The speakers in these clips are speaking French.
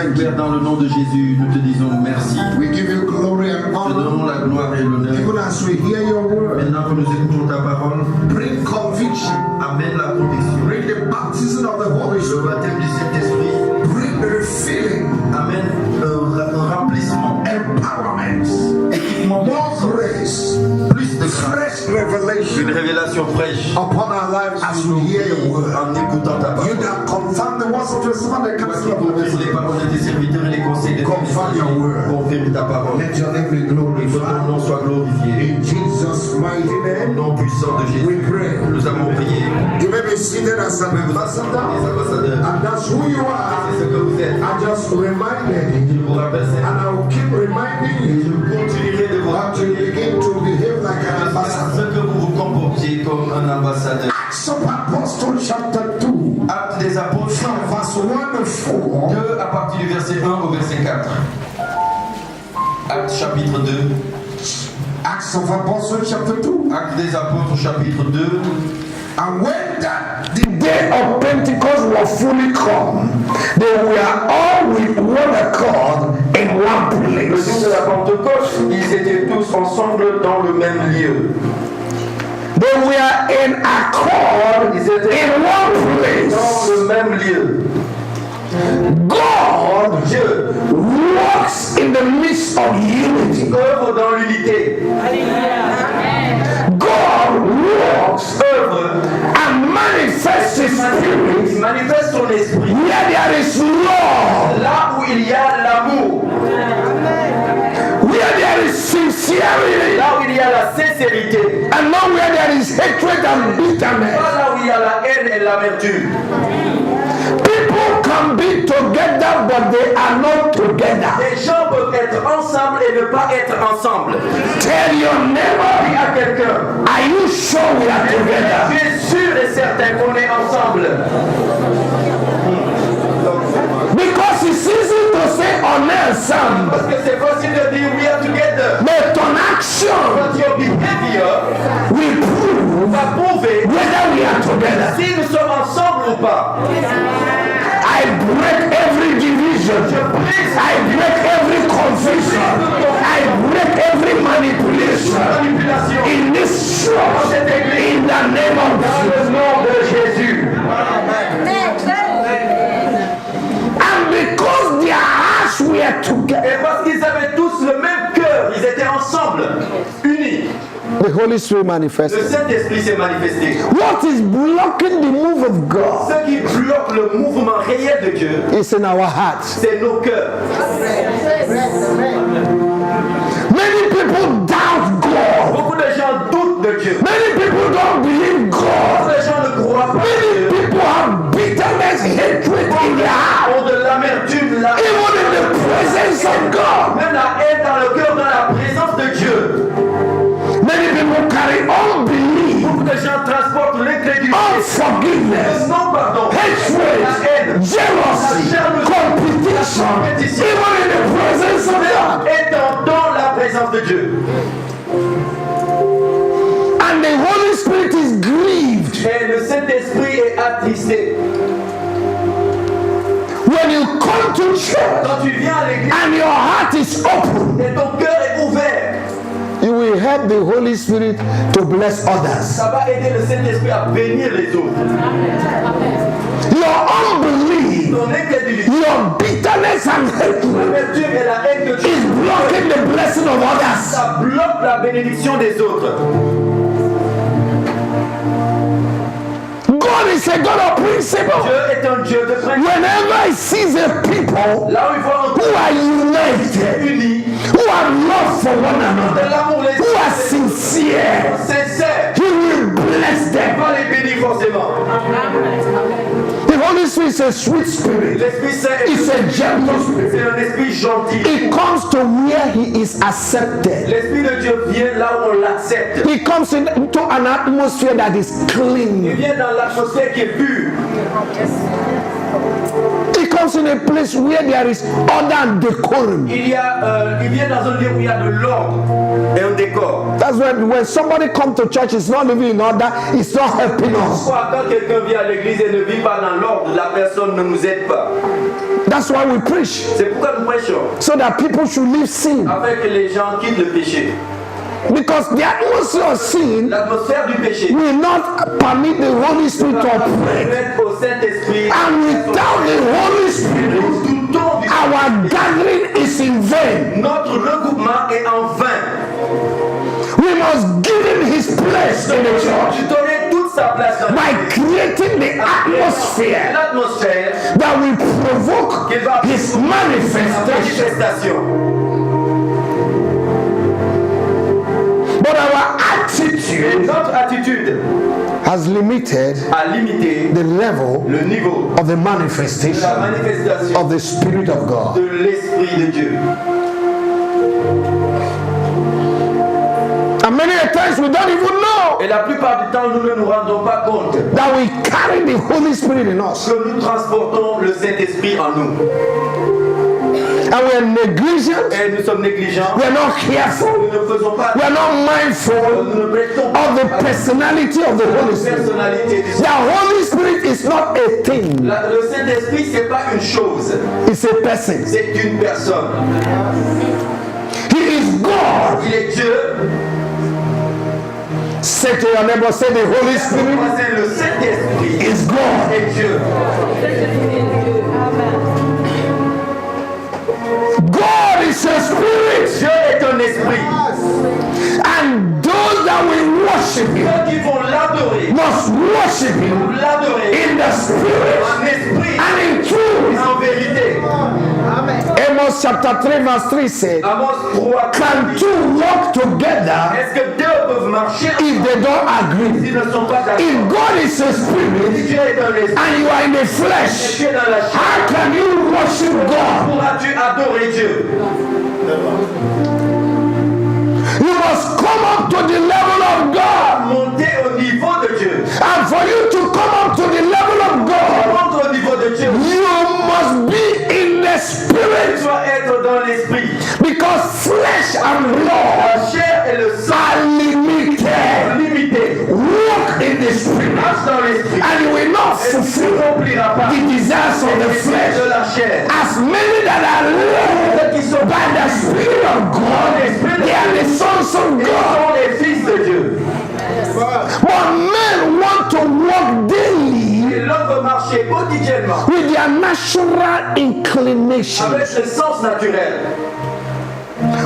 thank you. Père, dans le nom de Jésus, nous te disons merci. We give you glory and Nous te honor. donnons la gloire et l'honneur. Even as we hear your word, Maintenant que nous écoutons ta parole, bring conviction, amène la conviction. bring the baptism of the Holy Le Spirit, baptême du Saint-Esprit bring the refilling, amène un remplissement, empowerment, équipement, more grace, plus de grâce, fresh une revelation révélation fraîche upon our lives as we hear your word. en écoutant ta You parole. that confirm the words of your servant, the Toi counsel qui of the confirmes les Lord. paroles de tes serviteurs et les conseils de tes Confirm your word. confirme ta parole. Let your name be Et que ton glorified. nom soit glorifié. In Jesus' mighty Au name, nom puissant de we Jésus, pray. nous avons prié. You may be seated as an Les ambassador, ambassadeurs, and that's who you are. c'est ce que vous êtes. I just reminded Je you, vous rappelle ça. and I will keep reminding Je you continuerai de vous until you rappeler begin to behave like an jusqu'à ambassador. ce que vous vous comportiez comme un ambassadeur. Acts of Apostles chapter 2, Actes des apôtres, from verse 1 to 4. 2 à partir du verset 1 au verset 4. Actes chapitre 2. Acts of Apostles chapter 2. Actes des apôtres chapitre 2. And when the day of Pentecost was fully come, they were all with one accord in one Le jour place. de la Pentecôte, ils étaient tous ensemble dans le même lieu. They were in accord Ils étaient in one dans place. le même lieu. God Dieu works in the midst of unity. œuvre dans l'unité. God works Œuvre, and manifests His il Spirit manifeste son esprit. where there is love, Là où il y a l'amour, where there is sincerity, là où il y a la sincérité, and not where there is hatred and bitterness. pas là où il y a la haine et l'amertume. People can be together, but they are not together. Les gens peuvent être ensemble et ne pas être ensemble. Tell your Dis neighbor, à quelqu'un, are you sure we are tu together? es sûr et certain qu'on est ensemble. Because it's easy to say on ensemble, Parce que c'est facile de dire we are together. but on action But your behavior we prove va prouver whether we are together. si nous sommes ensemble ou pas. I break every division. I break every confusion. I break every manipulation Manipulation. in this church in the name of Dans Jesus. le nom de Jésus. And because their hearts were together, Et parce qu'ils avaient tous le même cœur, ils étaient ensemble, unis. the Holy Spirit Le manifested. Saint-Esprit s'est manifesté. What is blocking the move of God Ce qui bloque le mouvement réel de Dieu, is in our hearts. c'est nos cœurs. Many people doubt God. Beaucoup de gens doutent de Dieu. Many people don't believe Beaucoup God. de gens ne croient pas en Many Dieu. people have bitterness, hatred in their heart, Ont de l'amertume, la even in the presence of God. même la haine dans le cœur, dans la présence de Dieu. Many people carry unbelief, Beaucoup de gens transportent l'incrédulité, unforgiveness, le non-pardon, la hatred, haine, jealousy, competition, even in the presence of God. étant dans la présence de Dieu. And the Holy Spirit is grieved Et le Saint-Esprit est attristé. when you come to church Quand tu viens à l'église and your heart is open. et ton cœur est ouvert, You will help the Holy Spirit to bless others. ça va aider le Saint-Esprit à bénir les autres. Your unbelief, Ton incrédulité, your bitterness and hatred l'amertume et la haine que tu is blocking the blessing of others. ça bloque la bénédiction des autres. God is a God of principle. Dieu est un Dieu de principe. Whenever He sees a people Là où il voit un who are united, unis, who have love for one de another, l'amour les who are sincere, sincère, He will bless il them. va les bénir forcément. The Holy Spirit is a sweet spirit. L'Esprit Saint It's a gentle spirit. c'est un esprit gentil. It comes to where He is accepted. L'Esprit de Dieu vient là où on l'accepte. He comes into an atmosphere that is Il clean. vient dans l'atmosphère qui est pure. He comes comes in a place where there is order and decorum. Il vient dans un lieu où il y a de l'ordre et un décor. That's when somebody comes to church, it's not living in order, it's not helping us. Quand quelqu'un vient à l'église et ne vit pas dans l'ordre, la personne ne nous aide pas. That's why we preach. C'est pourquoi nous prêchons. So that people should leave sin. Afin que les gens quittent le péché. Because the atmosphere of sin L'atmosphère du péché will not permit the Holy Spirit to operate. permettre au Saint-Esprit. And without the Holy Spirit, our gathering is in vain. Notre regroupement est en vain. We must give him his place in the church Tu donner toute sa place dans by creating the atmosphere l'atmosphère that will provoke his manifestation. manifestation. But our attitude Notre attitude has limited a limité the level le niveau of the de la manifestation manifestation of the Spirit of God. de l'Esprit de Dieu. And many a times we don't even know Et la plupart du temps, nous ne nous rendons pas compte that we carry the Holy Spirit in us. que nous transportons le Saint-Esprit en nous. And we are negligent, Et nous sommes négligents. we are not Nous careful, ne faisons pas we are not mindful nous ne prêtons of the pas personality of the Holy la Spirit. personnalité du The Holy Spirit is not a thing, Le Saint-Esprit, c'est pas une chose, it's a person. c'est une personne. He is God. Il est Dieu. Say to your neighbor, say the Holy Spirit C'est le Saint-Esprit. is God. C'est Dieu. God is a spirit. Dieu est un esprit. And those that will worship him Ceux qui vont l'adorer, must worship him l'adorer in the spirit en esprit and in et truth. en vérité. Amos chapter 3 verse 3 said, Amos 3. can two walk together Est-ce que deux peuvent marcher if they don't agree? s'ils ne sont pas d'accord? If God is a Si spirit Dieu est un esprit and you are in the et flesh, tu es dans la chair, how can you worship God? pourras-tu adorer Dieu? You must come up to the level of God. Monter au niveau de Dieu. And for you to come up to the level of God, Monter au niveau de Dieu. you must be in the Tu spirit. dois être dans l'esprit. Because flesh and blood La chair et le sang are limited. sont limités. Walk in the spirit. Marche dans l'esprit. And you will not Et tu ne fulfill n'accompliras pas the desires of the les désirs flesh. de la chair. As many that are led Ceux qui sont by the Spirit of God, they are the sons of ils God. sont les fils de Dieu. But men want to walk daily Et l'homme veut marcher quotidiennement with their natural inclination. avec le sens naturel.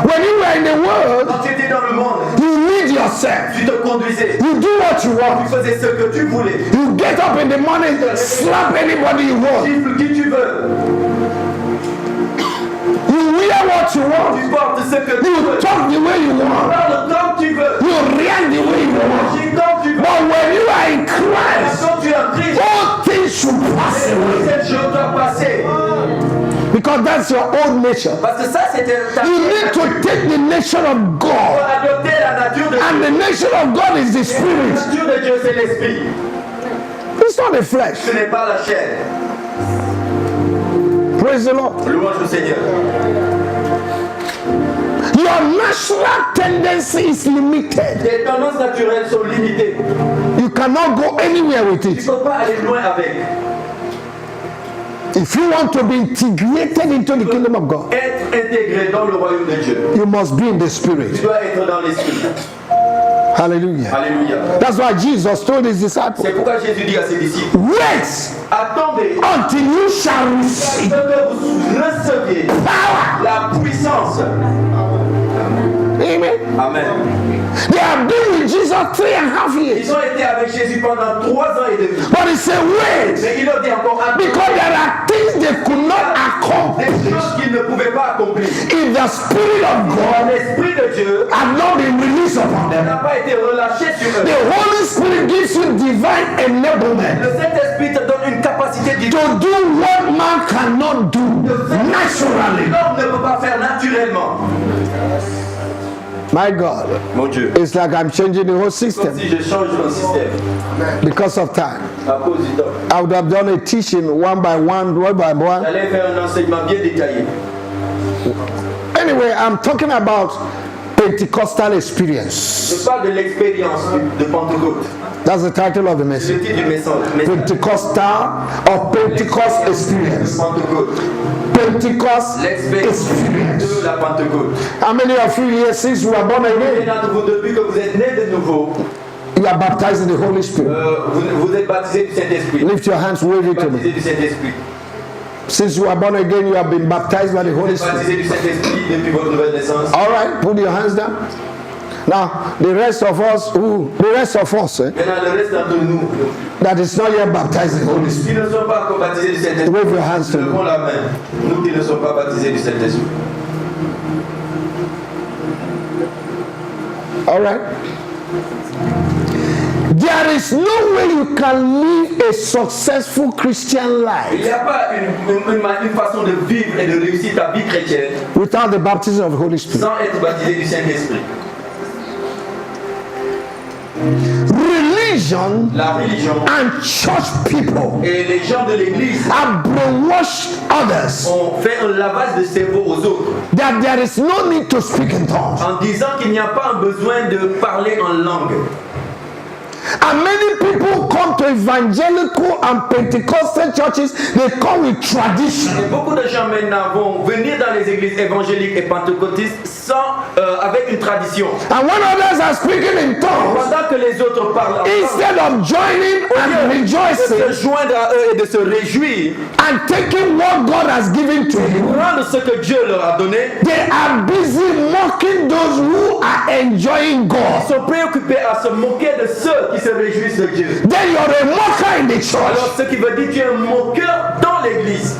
When you were in the world, Quand tu étais dans le monde, you lead yourself. tu te conduisais. You do what you Tu want. faisais ce que tu voulais. You get up in the morning, slap anybody you want. Gifle qui tu veux. You wear what you want. Tu portes ce que tu You veux. talk the way you want. Parle comme tu veux. You react the way you want. Agis comme tu veux. But when you are in Christ, Quand tu es en Christ, all things should pass away. cette chose doit passer. Because that's your old nature. Parce que ça, c'était ta You need to take the nature of pour God. adopter la nature de And Dieu. the nature of God is the La spirit. nature de Dieu, c'est l'esprit. It's not the flesh. Ce n'est pas la chair. Praise the Lord. Louange au Seigneur. Your natural tendency is limited. Les tendances naturelles sont limitées. You cannot go anywhere with Tu ne it. peux pas aller loin avec. If you want to be integrated into the kingdom of God, Être intégré dans le royaume de Dieu. you must be in the Tu spirit. dois être dans l'esprit. Hallelujah. Alléluia. That's why Jesus told his disciples, C'est pourquoi Jésus dit à ses disciples, wait attendez until you shall que receive vous receviez power. la puissance. Amen. Amen. They have been with Jesus 3.5 years. Ils ont été avec Jésus pendant 3 ans et demi. But he said, wait, Mais il a dit encore because there are things they could not des accomplish choses qu'ils ne pouvaient pas accomplir. if the Spirit of God L'Esprit de Dieu had not been released upon them. n'a pas été relâché sur eux. The Holy Spirit gives you divine enablement Le Saint-Esprit te donne une capacité divine. to do what man cannot do naturally. L'homme ne peut pas faire naturellement. My God. Mon Dieu. It's like I'm changing the whole Comme system si je change mon système because of time. à cause du temps. I would have done a teaching one by one. J'allais faire un enseignement bien détaillé. Anyway, I'm talking about Pentecostal experience. Je parle de l'expérience de Pentecôte. That's the title of the C'est message. le titre du message. Pentecostal or Pentecost experience. Pentecôte. Pentecost L'expérience experience. de la Pentecôte. How many of you here since you were born Et again, d'entre vous, depuis que vous êtes nés de nouveau, you are baptized in the Holy Spirit? vous êtes baptisés du Saint-Esprit. Lift your hands, wave it to me. Baptisés du Saint-Esprit. Since you were born again, you have been baptized by the Vous Holy êtes Spirit. baptisés du Saint-Esprit depuis votre nouvelle naissance. All right, put your hands down. Now, the rest of us, Maintenant, le reste d'entre nous, that is not yet baptized in the Holy Spirit, qui ne sont pas encore baptisés du Saint-Esprit, wave your hands to levons me. la main. Nous qui ne sommes pas baptisés du Saint-Esprit. All right. There is no way you can live a successful Christian Il life n'y a pas une façon de vivre et de réussir ta vie chrétienne without the baptism of the Holy Spirit. sans être baptisé du Saint-Esprit. Religion La religion and church people et les gens de l'église have brainwashed others ont fait un lavage de cerveau aux autres that there is no need to speak in tongues. en disant qu'il n'y a pas un besoin de parler en langue. And many people come to evangelical and Pentecostal churches, they come with tradition. Et beaucoup de gens maintenant vont venir dans les églises évangéliques et pentecôtistes avec une tradition. And when others are speaking in tongues, Pendant que les autres parlent en langue, instead of joining and de rejoicing se joindre à eux et de se réjouir, and taking what God has given to you, prendre ce que Dieu leur a donné, they are busy mocking those who are enjoying ils God. sont préoccupés à se moquer de ceux qui se réjouissent de Dieu. Then you're a mocker in the church. Alors ce qui veut dire que tu es un moqueur dans l'église.